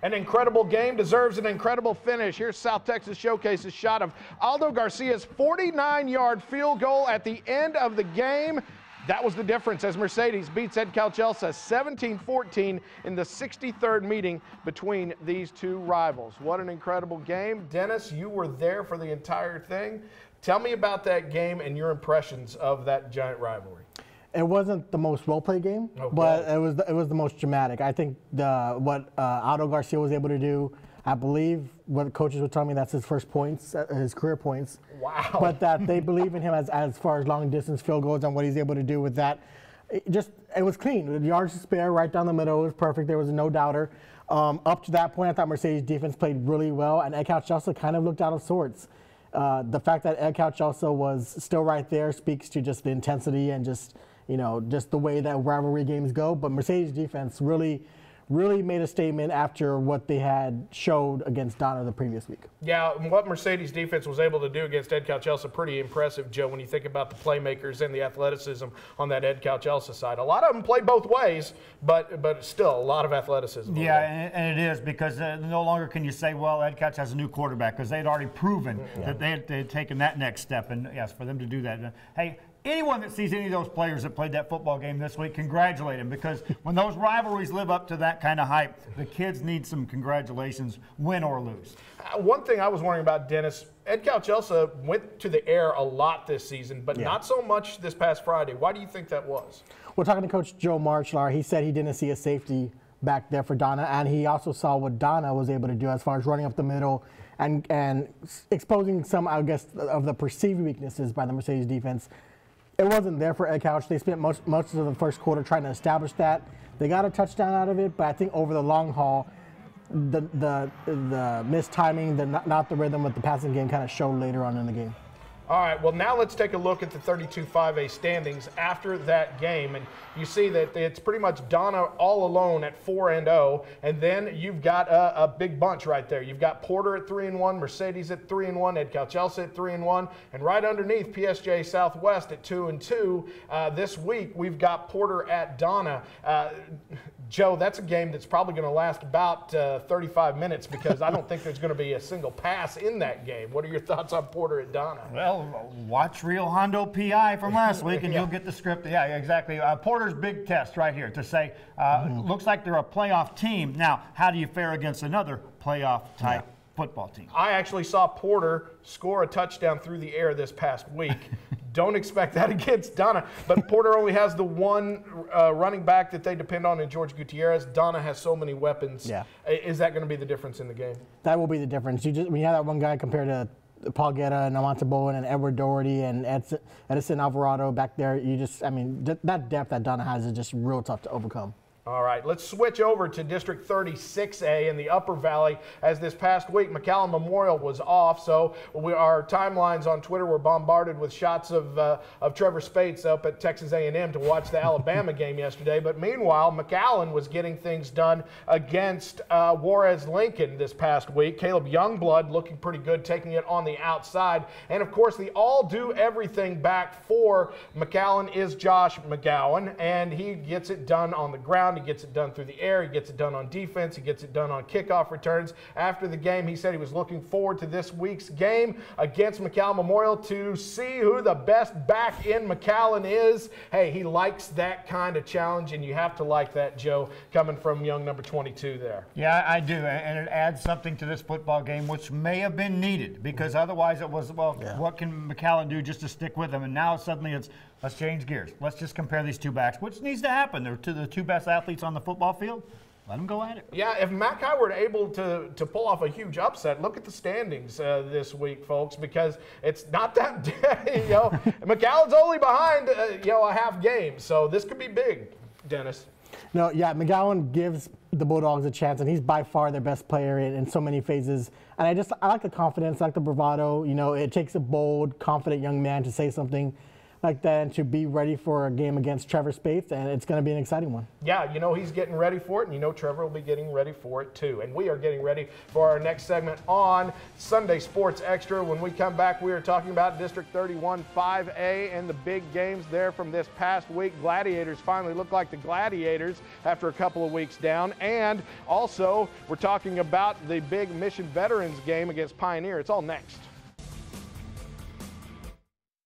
An incredible game deserves an incredible finish. Here's South Texas Showcase's shot of Aldo Garcia's 49-yard field goal at the end of the game. That was the difference as Mercedes beats Ed Calchelsa 17-14 in the 63rd meeting between these two rivals. What an incredible game. Dennis, you were there for the entire thing. Tell me about that game and your impressions of that giant rivalry. It wasn't the most well-played game, but it was the most dramatic. I think what Aldo Garcia was able to do, I believe what coaches were telling me, that's his first points, his career points. Wow. But that they believe in him as far as long-distance field goals and what he's able to do with that. It was clean. The yards to spare right down the middle. It was perfect. There was no doubter. Up to that point, I thought Mercedes' defense played really well, and Ed Calchelsa kind of looked out of sorts. The fact that Ed Calchelsa was still right there speaks to just the intensity and just the way that rivalry games go. But Mercedes' defense really made a statement after what they had showed against Donna the previous week. Yeah, what Mercedes' defense was able to do against Ed Calchelsa, pretty impressive, Joe, when you think about the playmakers and the athleticism on that Ed Calchelsa side. A lot of them played both ways, but still a lot of athleticism. Yeah, and it is, because no longer can you say, well, Ed Calchelsa has a new quarterback, because they'd already proven that they had taken that next step. And yes, for them to do that. Hey, anyone that sees any of those players that played that football game this week, congratulate them, because when those rivalries live up to that kind of hype, the kids need some congratulations, win or lose. One thing I was wondering about, Dennis, Ed Calchelsa went to the air a lot this season, but not so much this past Friday. Why do you think that was? Well, talking to Coach Joe Marchlar, he said he didn't see a safety back there for Donna, and he also saw what Donna was able to do as far as running up the middle and exposing some, I guess, of the perceived weaknesses by the Mercedes defense. It wasn't there for Ed Couch. They spent most of the first quarter trying to establish that. They got a touchdown out of it, but I think over the long haul, the missed timing, not the rhythm with the passing game kind of showed later on in the game. All right, well, now let's take a look at the 32-5A standings after that game. And you see that it's pretty much Donna all alone at 4-0. And then you've got a big bunch right there. You've got Porter at 3-1, Mercedes at 3-1, Ed Calchelsa at 3-1. And right underneath, PSJ Southwest at 2-2. This week, we've got Porter at Donna. Joe, that's a game that's probably going to last about 35 minutes, because I don't think there's going to be a single pass in that game. What are your thoughts on Porter at Donna? Well, watch Real Hondo PI from last week, and you'll get the script. Yeah, exactly. Porter's big test right here to say, looks like they're a playoff team. Now, how do you fare against another playoff-type football team? I actually saw Porter score a touchdown through the air this past week. Don't expect that against Donna. But Porter only has the one running back that they depend on in George Gutierrez. Donna has so many weapons. Yeah. Is that going to be the difference in the game? That will be the difference. When you have that one guy compared to Paul Guetta and Amonte Bowen and Edward Doherty and Edison Alvarado back there, that depth that Donna has is just real tough to overcome. All right, let's switch over to District 36A in the Upper Valley, as this past week McAllen Memorial was off, so our timelines on Twitter were bombarded with shots of Trevor Spates up at Texas A&M to watch the Alabama game yesterday. But meanwhile, McAllen was getting things done against Juarez Lincoln this past week. Caleb Youngblood looking pretty good, taking it on the outside. And of course, the all-do-everything back for McAllen is Josh McGowan, and he gets it done on the ground. He gets it done through the air. He gets it done on defense. He gets it done on kickoff returns. After the game, he said he was looking forward to this week's game against McAllen Memorial to see who the best back in McAllen is. Hey, he likes that kind of challenge, and you have to like that, Joe, coming from young number 22 there. Yeah, I do, and it adds something to this football game, which may have been needed, because otherwise it was, what can McAllen do just to stick with them? And now suddenly it's, let's change gears. Let's just compare these two backs, which needs to happen. They're the two best athletes on the football field. Let them go at it. Yeah, if Mackay were able to pull off a huge upset, look at the standings this week, folks, because it's not that, McAllen's only behind, a half game. So this could be big, Dennis. No, yeah, McGowan gives the Bulldogs a chance, and he's by far their best player in so many phases. And I like the confidence, I like the bravado. It takes a bold, confident young man to say something like that and to be ready for a game against Trevor Spates, and it's going to be an exciting one. Yeah, you know he's getting ready for it, and you know Trevor will be getting ready for it too. And we are getting ready for our next segment on Sunday Sports Extra. When we come back, we are talking about District 31 5A and the big games there from this past week. Gladiators finally look like the Gladiators after a couple of weeks down. And also, we're talking about the big Mission Veterans game against Pioneer. It's all next.